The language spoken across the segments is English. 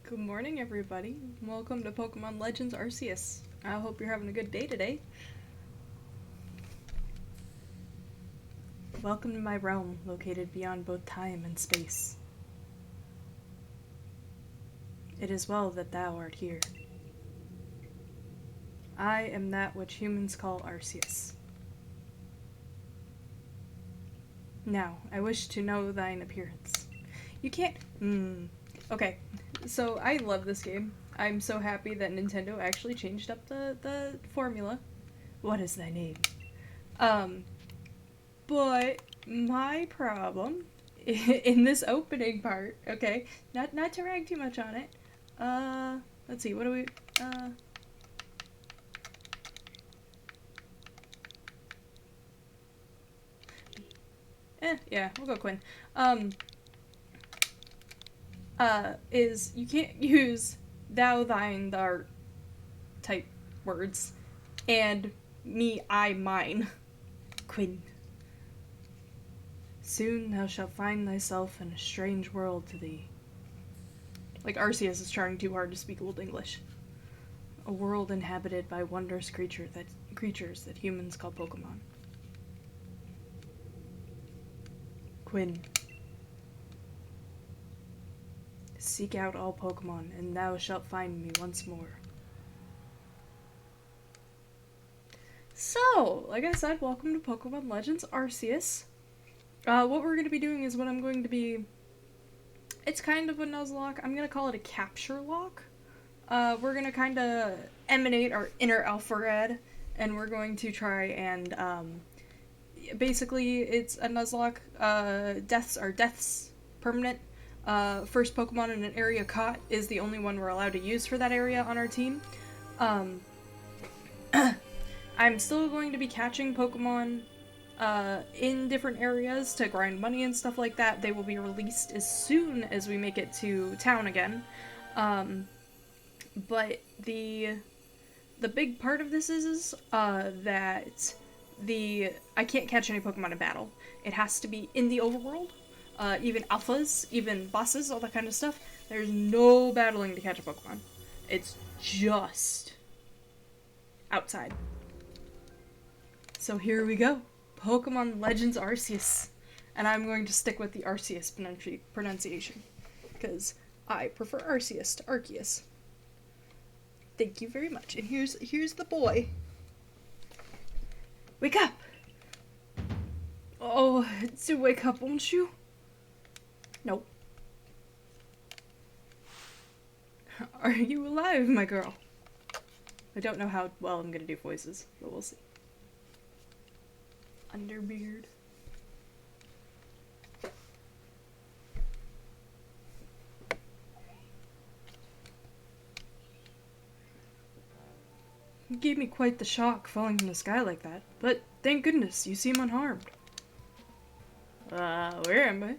Good morning, everybody. Welcome to Pokemon Legends Arceus. I hope you're having a good day today. Welcome to my realm, located beyond both time and space. It is well that thou art here. I am that which humans call Arceus. Now, I wish to know thine appearance. You can't... Okay, so I love this game. I'm so happy that Nintendo actually changed up the formula. What is thy name? But my problem in this opening part, okay, not to rag too much on it. Let's see, what do we, yeah, we'll go Quinn. Is you can't use thou, thine, thou type words, and me, I, mine. Quinn. Soon thou shalt find thyself in a strange world to thee. Like Arceus is trying too hard to speak Old English. A world inhabited by wondrous creatures that humans call Pokemon. Quinn. Seek out all Pokemon, and thou shalt find me once more. So, like I said, welcome to Pokemon Legends Arceus. What we're going to be doing is it's kind of a Nuzlocke. I'm going to call it a Capturelocke. We're going to kind of emanate our inner Alpharad, and we're going to try and, basically, it's a Nuzlocke. Deaths permanent. First Pokemon in an area caught is the only one we're allowed to use for that area on our team. I'm still going to be catching Pokemon in different areas to grind money and stuff like that. They will be released as soon as we make it to town again. But the big part of this is that I can't catch any Pokemon in battle. It has to be in the overworld. Even alphas, even bosses, all that kind of stuff. There's no battling to catch a Pokemon. It's just outside. So here we go. Pokemon Legends Arceus. And I'm going to stick with the Arceus pronunciation. Because I prefer Arceus to Arceus. Thank you very much. And here's the boy. Wake up! Oh, do wake up, won't you? Nope. Are you alive, my girl? I don't know how well I'm gonna do voices, but we'll see. Underbeard. You gave me quite the shock falling from the sky like that, but thank goodness you seem unharmed. Where am I?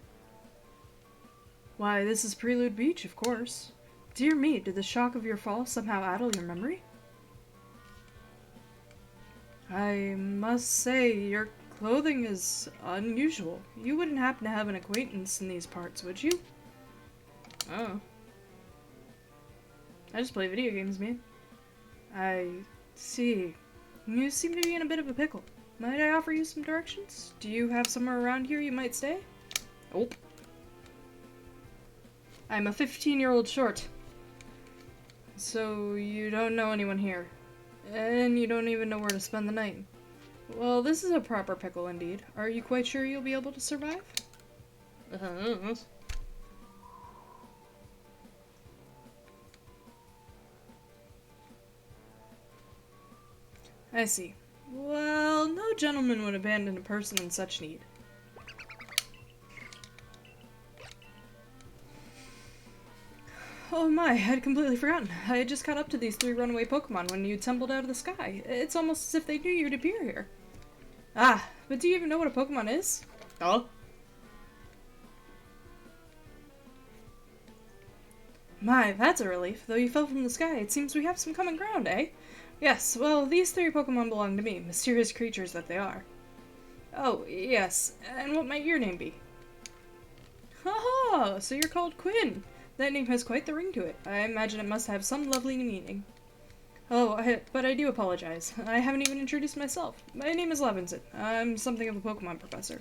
Why, this is Prelude Beach, of course. Dear me, did the shock of your fall somehow addle your memory? I must say, your clothing is unusual. You wouldn't happen to have an acquaintance in these parts, would you? Oh. I just play video games, man. I see. You seem to be in a bit of a pickle. Might I offer you some directions? Do you have somewhere around here you might stay? Nope. I'm a 15-year-old short. So you don't know anyone here. And you don't even know where to spend the night. Well, this is a proper pickle indeed. Are you quite sure you'll be able to survive? I see. Well, no gentleman would abandon a person in such need. Oh my, I'd completely forgotten. I had just caught up to these 3 runaway Pokemon when you tumbled out of the sky. It's almost as if they knew you'd appear here. Ah, but do you even know what a Pokemon is? Oh. My, that's a relief. Though you fell from the sky, it seems we have some common ground, eh? Yes, well, these 3 Pokemon belong to me, mysterious creatures that they are. Oh, yes, and what might your name be? Haha, so you're called Quinn. That name has quite the ring to it. I imagine it must have some lovely meaning. Oh, but I do apologize. I haven't even introduced myself. My name is Levinson. I'm something of a Pokemon professor.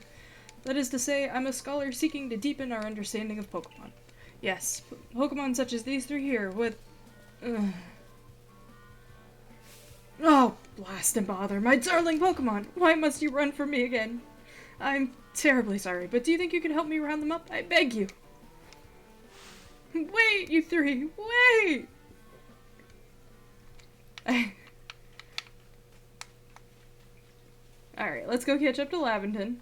That is to say, I'm a scholar seeking to deepen our understanding of Pokemon. Yes, Pokemon such as these three here with... Oh, blast and bother, my darling Pokemon! Why must you run from me again? I'm terribly sorry, but do you think you can help me round them up? I beg you! Wait, you three! Wait! Alright, let's go catch up to Laventon.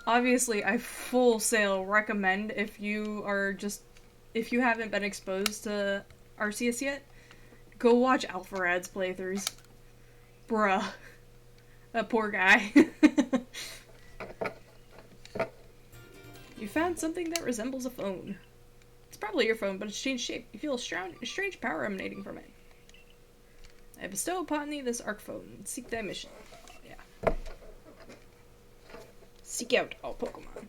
Obviously, I full sail recommend if you haven't been exposed to Arceus yet, go watch Alpharad's playthroughs. Bruh. That poor guy. You found something that resembles a phone. It's probably your phone, but it's changed shape. You feel a strange power emanating from it. I bestow upon thee this arc phone. Seek thy mission. Oh, yeah. Seek out all Pokemon.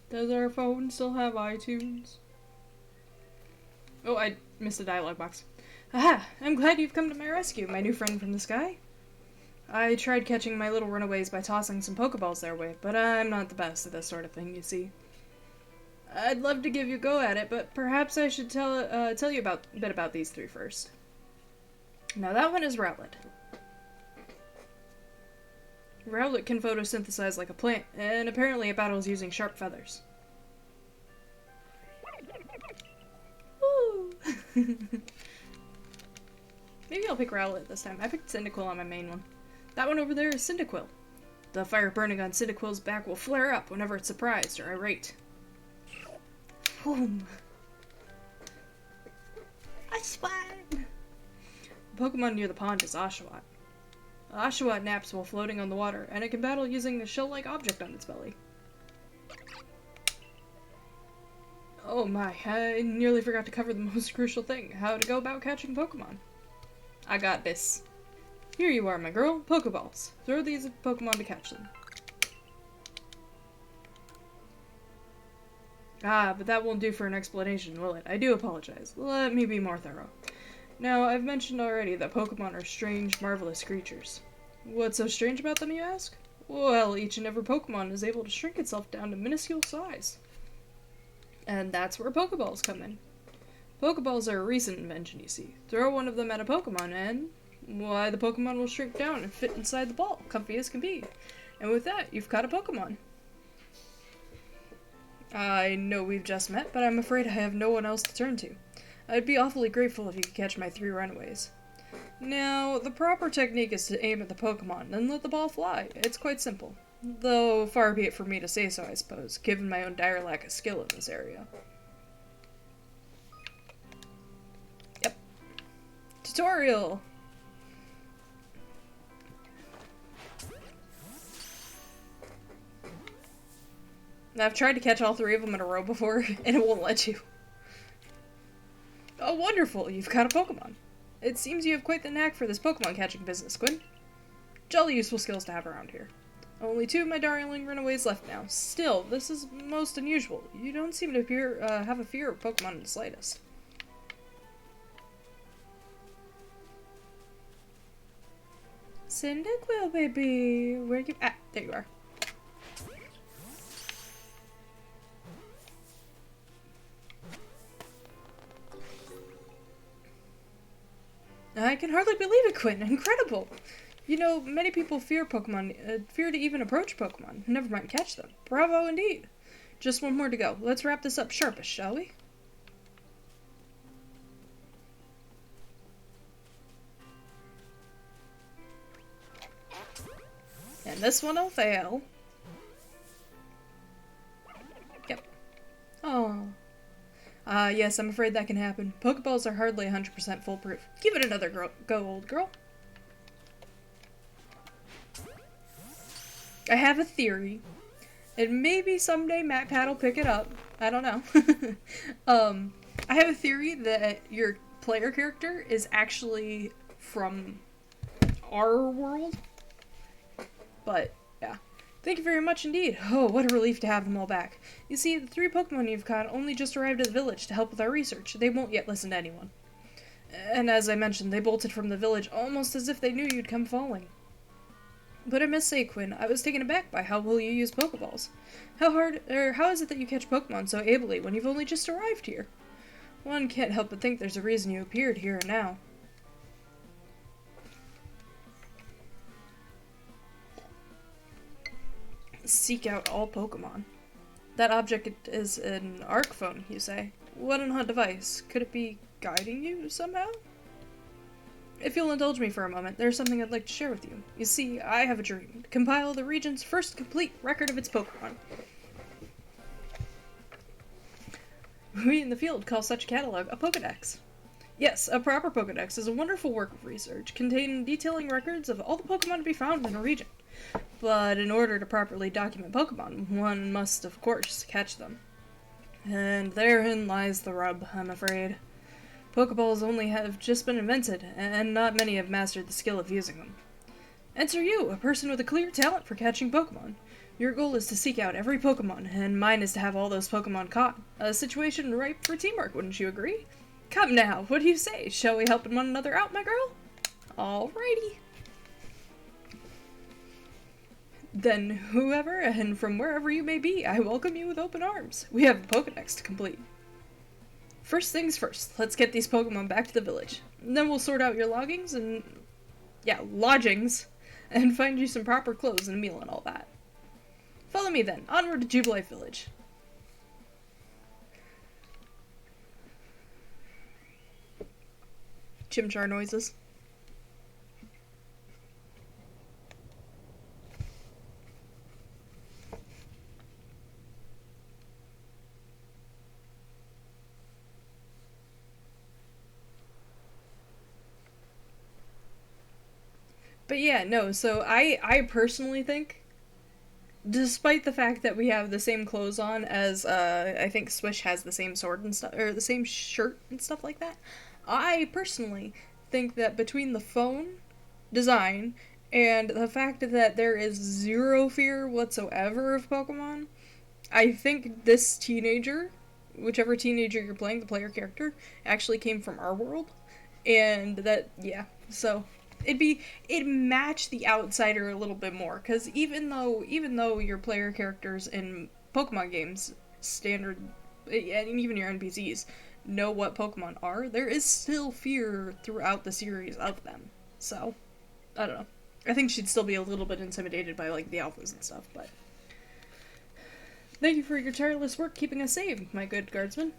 Does our phone still have iTunes? Oh, I missed a dialogue box. Aha! I'm glad you've come to my rescue, my new friend from the sky. I tried catching my little runaways by tossing some Pokeballs their way, but I'm not the best at this sort of thing, you see. I'd love to give you a go at it, but perhaps I should tell you a bit about these three first. Now that one is Rowlet. Rowlet can photosynthesize like a plant, and apparently it battles using sharp feathers. Woo! Maybe I'll pick Rowlet this time. I picked Cyndaquil on my main one. That one over there is Cyndaquil. The fire burning on Cyndaquil's back will flare up whenever it's surprised or irate. Boom! I spot! The Pokemon near the pond is Oshawott. Oshawott naps while floating on the water, and it can battle using a shell-like object on its belly. Oh my, I nearly forgot to cover the most crucial thing, how to go about catching Pokemon. I got this. Here you are, my girl, Pokeballs. Throw these at Pokemon to catch them. Ah, but that won't do for an explanation, will it? I do apologize. Let me be more thorough. Now, I've mentioned already that Pokemon are strange, marvelous creatures. What's so strange about them, you ask? Well, each and every Pokemon is able to shrink itself down to minuscule size. And that's where Pokeballs come in. Pokeballs are a recent invention, you see. Throw one of them at a Pokemon and, why, the Pokemon will shrink down and fit inside the ball, comfy as can be. And with that, you've caught a Pokemon. I know we've just met, but I'm afraid I have no one else to turn to. I'd be awfully grateful if you could catch my three runaways. Now, the proper technique is to aim at the Pokemon and let the ball fly. It's quite simple. Though, far be it from me to say so, I suppose, given my own dire lack of skill in this area. Yep. Tutorial! I've tried to catch all three of them in a row before, and it won't let you. Oh, wonderful! You've caught a Pokemon. It seems you have quite the knack for this Pokemon catching business, Quinn. Jolly useful skills to have around here. Only two of my darling runaways left now. Still, this is most unusual. You don't seem to have a fear of Pokemon in the slightest. Cyndaquil, baby! Where you... Ah, there you are. I can hardly believe it, Quinn. Incredible! You know, many people fear Pokemon, fear to even approach Pokemon, never mind catch them. Bravo indeed! Just one more to go. Let's wrap this up sharpish, shall we? And this one will fail. Yep. Oh. Yes, I'm afraid that can happen. Pokeballs are hardly 100% foolproof. Give it another go, old girl. I have a theory. And maybe someday MatPat will pick it up. I don't know. I have a theory that your player character is actually from our world. But, yeah. Thank you very much indeed. Oh, what a relief to have them all back. You see, the 3 Pokemon you've caught only just arrived at the village to help with our research. They won't yet listen to anyone. And as I mentioned, they bolted from the village almost as if they knew you'd come falling. But I must say, Quinn, I was taken aback by how well you use Pokeballs. How is it that you catch Pokemon so ably when you've only just arrived here? One can't help but think there's a reason you appeared here and now. Seek out all Pokemon. That object is an Arc phone, you say? What an odd device. Could it be guiding you somehow? If you'll indulge me for a moment, there's something I'd like to share with you. You see, I have a dream. To compile the region's first complete record of its Pokemon. We in the field call such a catalog a Pokedex. Yes, a proper Pokedex is a wonderful work of research, containing detailing records of all the Pokemon to be found in a region. But in order to properly document Pokemon, one must, of course, catch them. And therein lies the rub, I'm afraid. Pokeballs only have just been invented, and not many have mastered the skill of using them. Enter you, a person with a clear talent for catching Pokemon. Your goal is to seek out every Pokemon, and mine is to have all those Pokemon caught. A situation ripe for teamwork, wouldn't you agree? Come now, what do you say? Shall we help one another out, my girl? Alrighty. Then, whoever and from wherever you may be, I welcome you with open arms. We have a Pokedex to complete. First things first, let's get these Pokemon back to the village. Then we'll sort out your lodgings, and find you some proper clothes and a meal and all that. Follow me then, onward to Jubilife Village. Chimchar noises. But yeah, no, so I personally think, despite the fact that we have the same clothes on as, I think Swish has the same sword and stuff, or the same shirt and stuff like that, I personally think that between the phone design and the fact that there is zero fear whatsoever of Pokemon, I think this teenager, whichever teenager you're playing, the player character, actually came from our world, and that, yeah, so it'd match the outsider a little bit more, because even though your player characters in Pokemon games, standard, and even your NPCs, know what Pokemon are, there is still fear throughout the series of them. So, I don't know. I think she'd still be a little bit intimidated by, like, the alphas and stuff, but... Thank you for your tireless work keeping us safe, my good guardsman.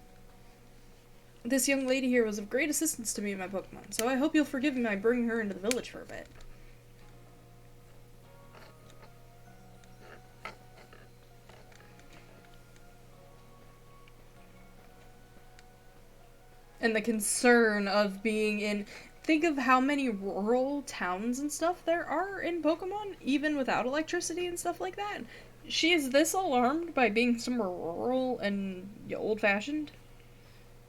This young lady here was of great assistance to me and my Pokemon, so I hope you'll forgive me by bringing her into the village for a bit. And the concern of being in... Think of how many rural towns and stuff there are in Pokemon, even without electricity and stuff like that. She is this alarmed by being somewhere rural and old-fashioned.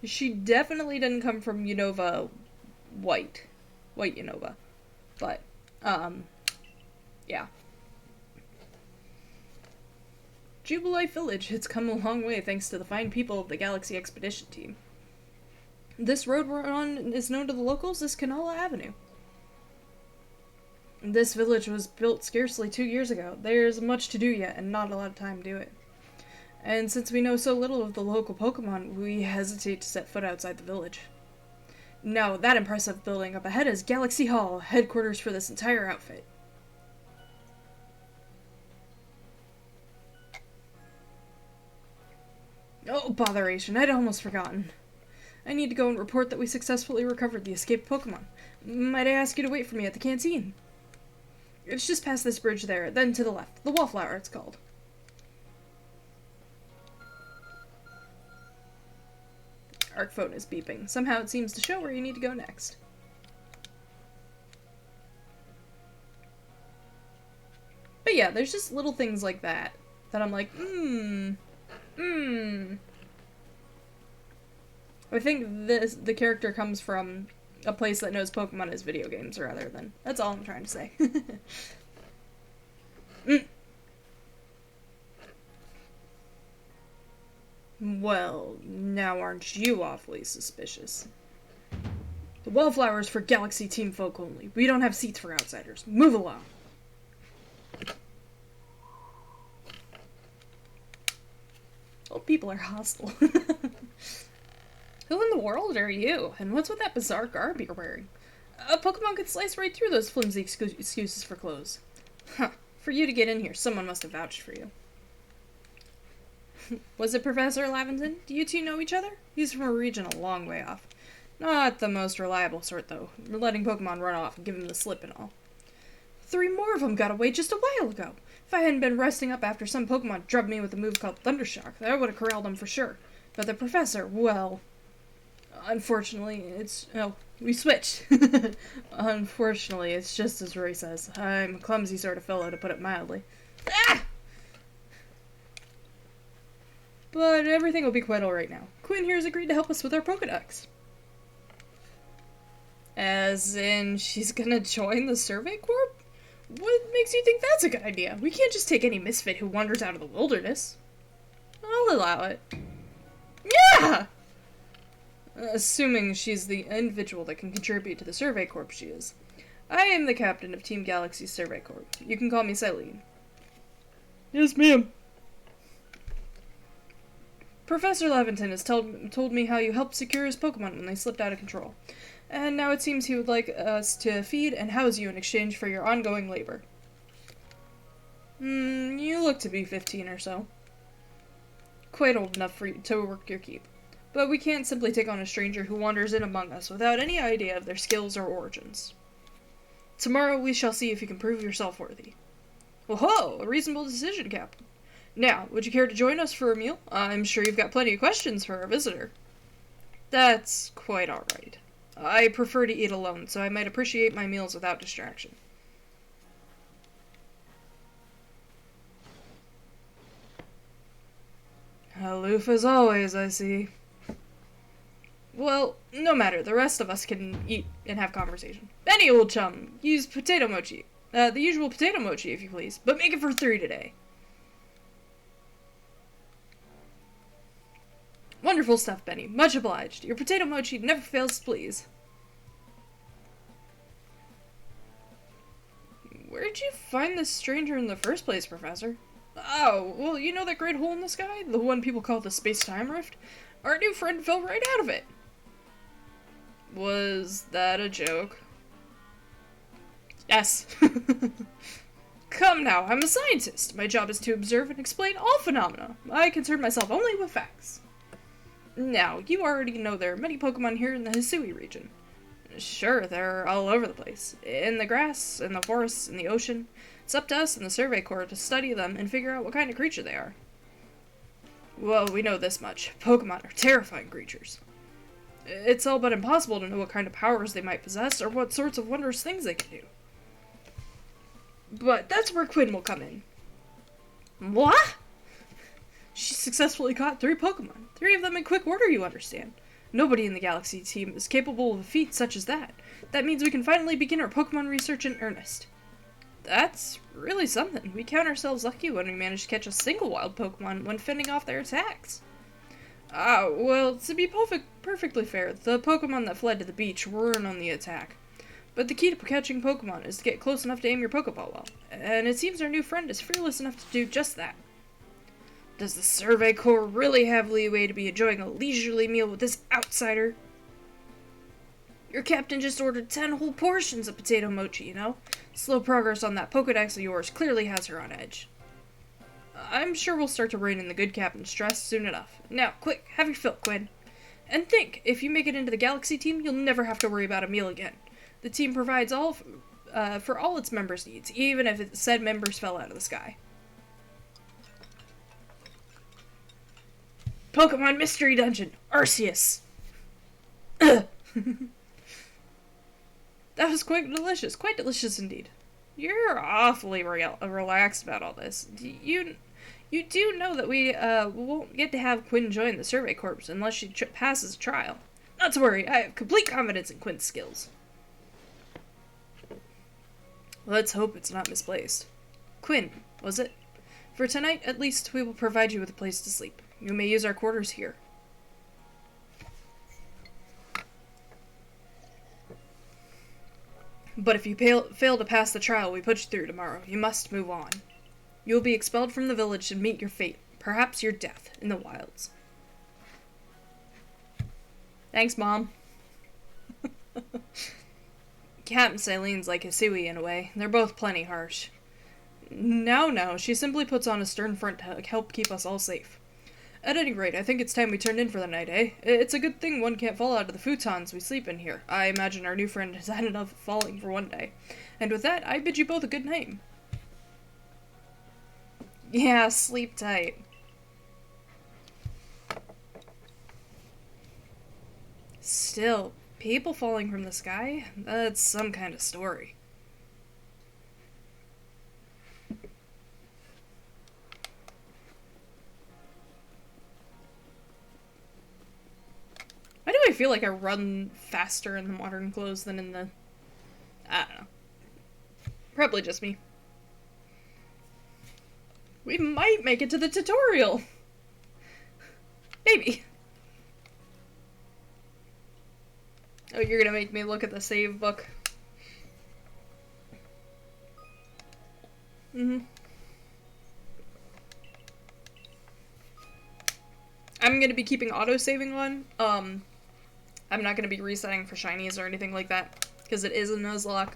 She definitely didn't come from Unova White Unova. But, yeah. Jubilife Village has come a long way thanks to the fine people of the Galaxy Expedition Team. This road we're on is known to the locals as Canala Avenue. This village was built scarcely 2 years ago. There's much to do yet, and not a lot of time to do it. And since we know so little of the local Pokemon, we hesitate to set foot outside the village. Now, that impressive building up ahead is Galaxy Hall, headquarters for this entire outfit. Oh, botheration, I'd almost forgotten. I need to go and report that we successfully recovered the escaped Pokemon. Might I ask you to wait for me at the canteen? It's just past this bridge there, then to the left. The Wallflower, it's called. Arc phone is beeping. Somehow it seems to show where you need to go next. But yeah, there's just little things like that I'm like, I think the character comes from a place that knows Pokemon as video games rather than... That's all I'm trying to say. Well, now aren't you awfully suspicious? The Wallflower's for Galaxy Team folk only. We don't have seats for outsiders. Move along. Oh, people are hostile. Who in the world are you? And what's with that bizarre garb you're wearing? A Pokemon could slice right through those flimsy excuses for clothes. Huh. For you to get in here, someone must have vouched for you. Was it Professor Laventon? Do you two know each other? He's from a region a long way off. Not the most reliable sort, though. We're letting Pokemon run off and give him the slip and all. 3 more of them got away just a while ago. If I hadn't been resting up after some Pokemon drubbed me with a move called Thundershock, I would have corralled them for sure. But the Professor, well... Unfortunately, it's... Oh, we switched. Unfortunately, it's just as Roy says. I'm a clumsy sort of fellow, to put it mildly. Ah! But everything will be quite alright now. Quinn here has agreed to help us with our Pokedex. As in, she's gonna join the Survey Corps? What makes you think that's a good idea? We can't just take any misfit who wanders out of the wilderness. I'll allow it. Yeah! Assuming she's the individual that can contribute to the Survey Corps, she is. I am the captain of Team Galaxy's Survey Corps. You can call me Celine. Yes, ma'am. Professor Laventon has told me how you helped secure his Pokemon when they slipped out of control. And now it seems he would like us to feed and house you in exchange for your ongoing labor. You look to be 15 or so. Quite old enough for you to work your keep. But we can't simply take on a stranger who wanders in among us without any idea of their skills or origins. Tomorrow we shall see if you can prove yourself worthy. Whoa, a reasonable decision, Captain. Now, would you care to join us for a meal? I'm sure you've got plenty of questions for our visitor. That's quite alright. I prefer to eat alone, so I might appreciate my meals without distraction. Aloof as always, I see. Well, no matter. The rest of us can eat and have conversation. Benny, old chum, use potato mochi. The usual potato mochi, if you please. But make it for 3 today. Wonderful stuff, Benny. Much obliged. Your potato mochi never fails to please. Where'd you find this stranger in the first place, Professor? Oh, well, you know that great hole in the sky? The one people call the space-time rift? Our new friend fell right out of it. Was that a joke? Yes. Come now, I'm a scientist. My job is to observe and explain all phenomena. I concern myself only with facts. Now, you already know there are many Pokemon here in the Hisui region. Sure, they're all over the place. In the grass, in the forests, in the ocean. It's up to us in the Survey Corps to study them and figure out what kind of creature they are. Well, we know this much. Pokemon are terrifying creatures. It's all but impossible to know what kind of powers they might possess or what sorts of wondrous things they can do. But that's where Quinn will come in. What? She successfully caught 3 Pokemon. 3 of them in quick order, you understand. Nobody in the Galaxy team is capable of a feat such as that. That means we can finally begin our Pokemon research in earnest. That's really something. We count ourselves lucky when we manage to catch a single wild Pokemon when fending off their attacks. Well, to be perfectly fair, the Pokemon that fled to the beach weren't on the attack. But the key to catching Pokemon is to get close enough to aim your Pokeball well, and it seems our new friend is fearless enough to do just that. Does the Survey Corps really have leeway to be enjoying a leisurely meal with this outsider? Your captain just ordered 10 whole portions of potato mochi, you know? Slow progress on that Pokedex of yours clearly has her on edge. I'm sure we'll start to rein in the good captain's stress soon enough. Now, quick, have your fill, Quinn. And think, if you make it into the Galaxy team, you'll never have to worry about a meal again. The team provides for all its members' needs, even if said members fell out of the sky. Pokemon Mystery Dungeon, Arceus. That was quite delicious indeed. You're awfully relaxed about all this. You do know that we won't get to have Quinn join the Survey Corps unless she passes a trial. Not to worry, I have complete confidence in Quinn's skills. Let's hope it's not misplaced. Quinn, was it? For tonight, at least, we will provide you with a place to sleep. You may use our quarters here. But if you fail to pass the trial we put you through tomorrow, you must move on. You will be expelled from the village and meet your fate, perhaps your death, in the wilds. Thanks, Mom. Captain Silene's like Hisui in a way. They're both plenty harsh. No, she simply puts on a stern front to help keep us all safe. At any rate, I think it's time we turned in for the night, eh? It's a good thing one can't fall out of the futons we sleep in here. I imagine our new friend has had enough of falling for one day. And with that, I bid you both a good night. Yeah, sleep tight. Still, people falling from the sky? That's some kind of story. Why do I feel like I run faster in the modern clothes than in the... I don't know. Probably just me. We might make it to the tutorial! Maybe. Oh, you're gonna make me look at the save book. I'm gonna be keeping auto-saving on. I'm not gonna be resetting for shinies or anything like that, because it is a Nuzlocke,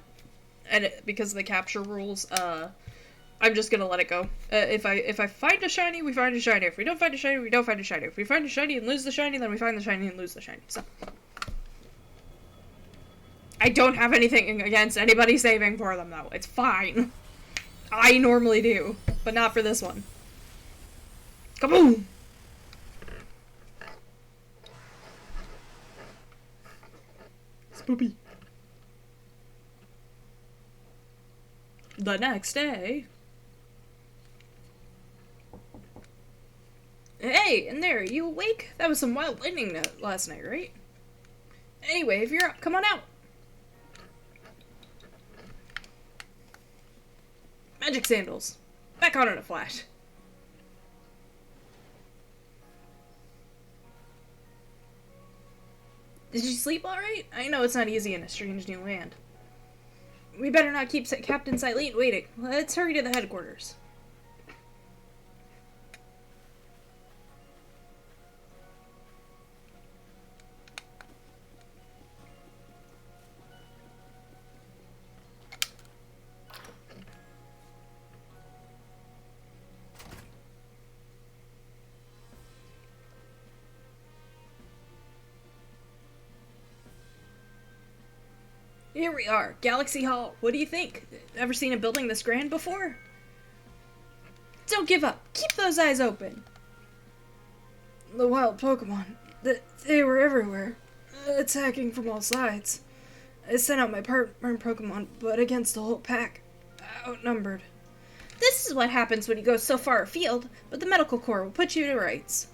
and because of the capture rules, I'm just gonna let it go. If I find a shiny, we find a shiny. If we don't find a shiny, we don't find a shiny. If we find a shiny and lose the shiny, then we find the shiny and lose the shiny. So I don't have anything against anybody saving for them, though. It's fine. I normally do, but not for this one. Kaboom! Spoopy. The next day... Hey, in there, you awake? That was some wild lightning last night, right? Anyway, if you're up, come on out. Magic sandals. Back on in a flash. Did you sleep alright? I know it's not easy in a strange new land. We better not keep Captain Silene waiting. Let's hurry to the headquarters. Here we are, Galaxy Hall. What do you think? Ever seen a building this grand before? Don't give up. Keep those eyes open. The wild Pokemon. They were everywhere. Attacking from all sides. I sent out my partner Pokemon, but against the whole pack. Outnumbered. This is what happens when you go so far afield, but the medical corps will put you to rights.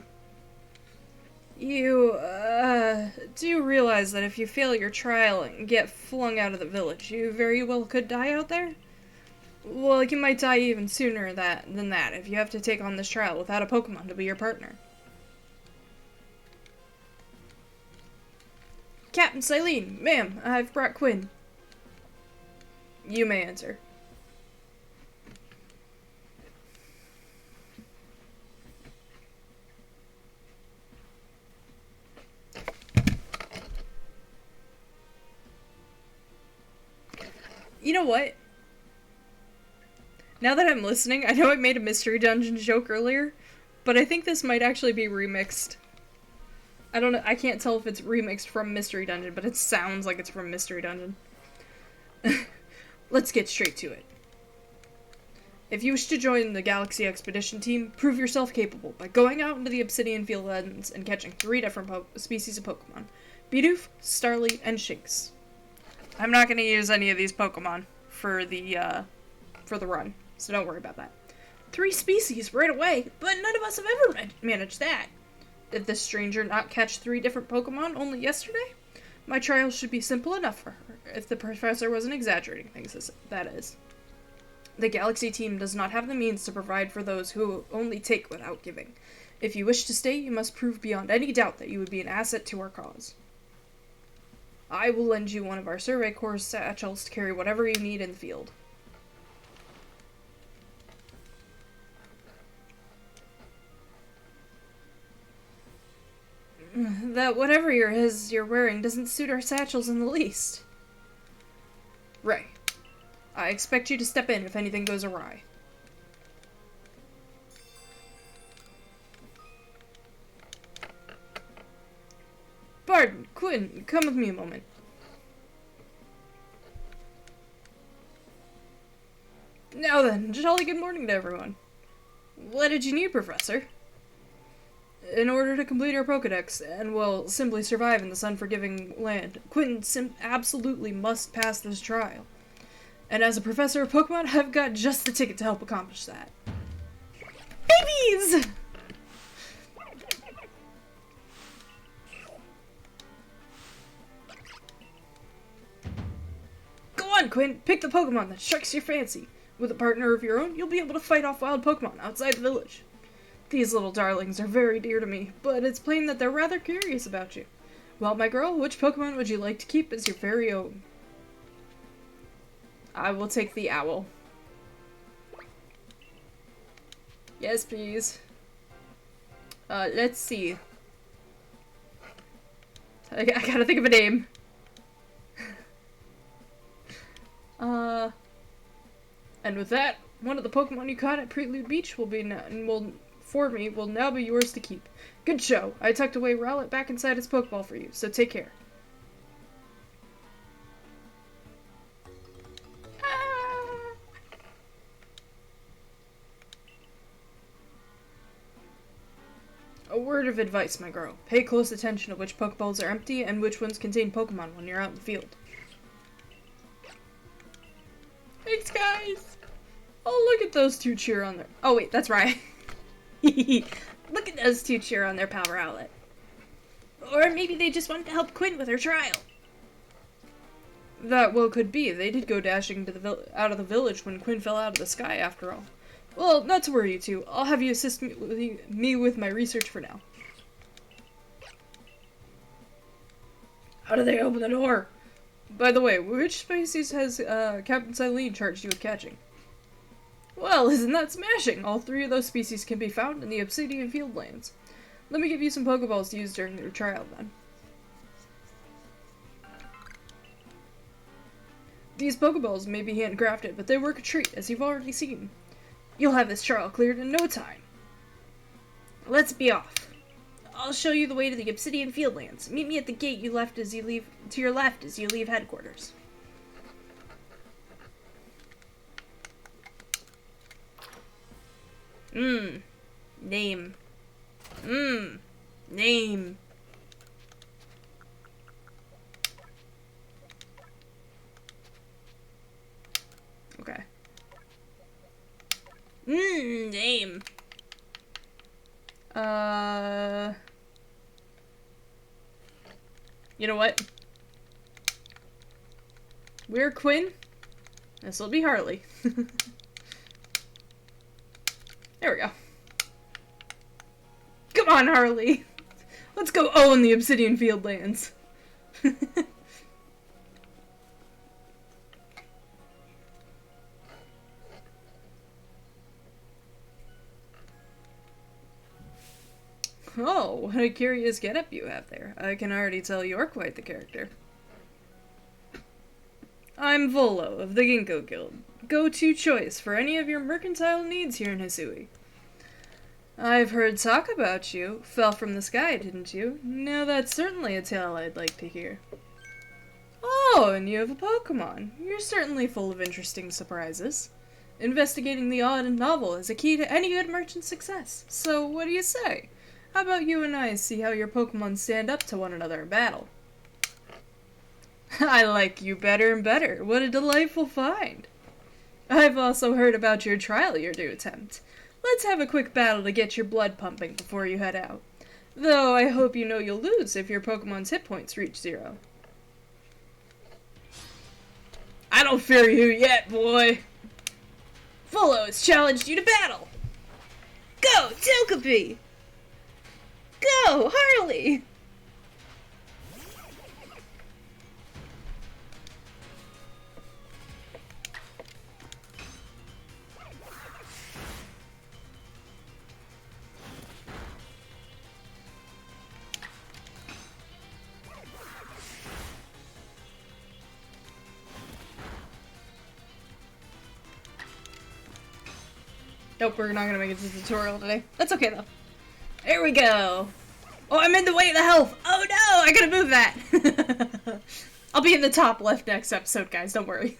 You, do realize that if you fail your trial and get flung out of the village, you very well could die out there? Well, you might die even sooner than that if you have to take on this trial without a Pokemon to be your partner. Captain Silene, ma'am, I've brought Quinn. You may enter. You know what? Now that I'm listening, I know I made a Mystery Dungeon joke earlier, but I think this might actually be remixed. I don't know, I can't tell if it's remixed from Mystery Dungeon, but it sounds like it's from Mystery Dungeon. Let's get straight to it. If you wish to join the Galaxy Expedition team, prove yourself capable by going out into the Obsidian Fieldlands and catching 3 different species of Pokemon. Bidoof, Starly, and Shinx. I'm not going to use any of these Pokemon for the run, so don't worry about that. 3 species right away, but none of us have ever managed that. Did this stranger not catch 3 different Pokemon only yesterday? My trial should be simple enough for her, if the professor wasn't exaggerating things, that is. The Galaxy team does not have the means to provide for those who only take without giving. If you wish to stay, you must prove beyond any doubt that you would be an asset to our cause. I will lend you one of our Survey Corps satchels to carry whatever you need in the field. That whatever you're wearing doesn't suit our satchels in the least. Ray, I expect you to step in if anything goes awry. Pardon, Quinn, come with me a moment. Now then, jolly good morning to everyone. What did you need, Professor? In order to complete our Pokedex, and, well, simply survive in this unforgiving land, Quinn absolutely must pass this trial. And as a professor of Pokemon, I've got just the ticket to help accomplish that. Babies! Go on, Quinn, pick the Pokemon that strikes your fancy. With a partner of your own, you'll be able to fight off wild Pokemon outside the village. These little darlings are very dear to me, but it's plain that they're rather curious about you. Well, my girl, which Pokemon would you like to keep as your very own? I will take the owl. Yes, please. Let's see. I gotta think of a name. And with that, one of the Pokemon you caught at Prelude Beach will now be yours to keep. Good show. I tucked away Rowlet back inside his Pokeball for you, so take care. A word of advice, my girl. Pay close attention to which Pokeballs are empty and which ones contain Pokemon when you're out in the field. Thanks, guys! Oh, look at those 2 cheer on their— oh wait, that's right. Look at those 2 cheer on their power outlet. Or maybe they just wanted to help Quinn with her trial. That well could be. They did go dashing to out of the village when Quinn fell out of the sky, after all. Well, not to worry, you two. I'll have you assist me with my research for now. How do they open the door? By the way, which species has Captain Silene charged you with catching? Well, isn't that smashing? All 3 of those species can be found in the Obsidian Fieldlands. Let me give you some Pokeballs to use during your trial, then. These Pokeballs may be handcrafted, but they work a treat, as you've already seen. You'll have this trial cleared in no time. Let's be off. I'll show you the way to the Obsidian Fieldlands. Meet me at the gate to your left as you leave headquarters. Name. Name. Okay. Name. You know what? We're Quinn. This'll be Harley. There we go. Come on, Harley! Let's go own the Obsidian Fieldlands. Oh, what a curious getup you have there. I can already tell you're quite the character. I'm Volo of the Ginkgo Guild. Go-to choice for any of your mercantile needs here in Hisui. I've heard talk about you. Fell from the sky, didn't you? Now that's certainly a tale I'd like to hear. Oh, and you have a Pokemon. You're certainly full of interesting surprises. Investigating the odd and novel is a key to any good merchant's success. So what do you say? How about you and I see how your Pokemon stand up to one another in battle? I like you better and better. What a delightful find. I've also heard about your trial you're to attempt. let's have a quick battle to get your blood pumping before you head out. Though I hope you know you'll lose if your Pokemon's hit points reach 0. I don't fear you yet, boy! Fullo has challenged you to battle! Go, Togepi! Go, Harley! Nope, we're not gonna make it to the tutorial today. That's okay though. There we go. Oh, I'm in the way of the health. Oh no, I gotta move that. I'll be in the top left next episode, guys. Don't worry.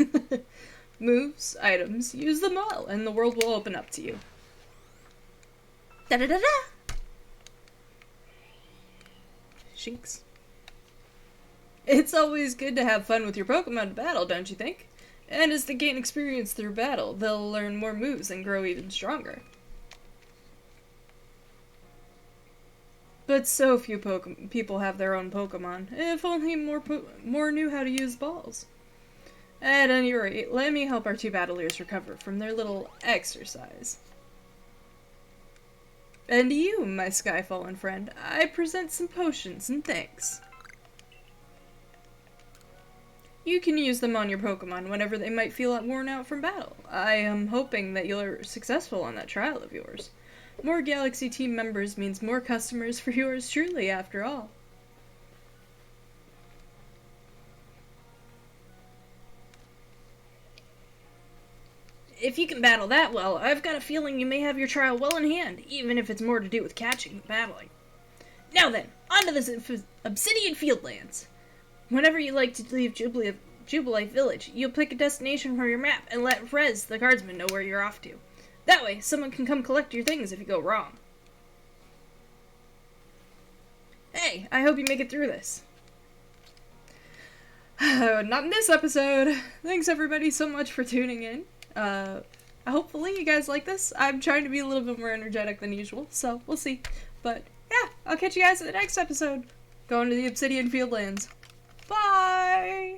Moves, items, use them all, and the world will open up to you. Da da da da. Shinx. It's always good to have fun with your Pokemon in battle, don't you think? And as they gain experience through battle, they'll learn more moves and grow even stronger. But so few people have their own Pokemon. If only more knew how to use balls. At any rate, let me help our two battlers recover from their little exercise. And to you, my Skyfallen friend, I present some potions and thanks. You can use them on your Pokemon whenever they might feel worn out from battle. I am hoping that you're successful on that trial of yours. More Galaxy team members means more customers for yours truly, after all. If you can battle that well, I've got a feeling you may have your trial well in hand, even if it's more to do with catching than battling. Now then, on to the Obsidian Fieldlands. Whenever you like to leave Jubilife Village, you'll pick a destination from your map and let Rez, the guardsman, know where you're off to. That way, someone can come collect your things if you go wrong. Hey, I hope you make it through this. Not in this episode. Thanks everybody so much for tuning in. Hopefully you guys like this. I'm trying to be a little bit more energetic than usual, so we'll see. But yeah, I'll catch you guys in the next episode. Going to the Obsidian Fieldlands. Bye!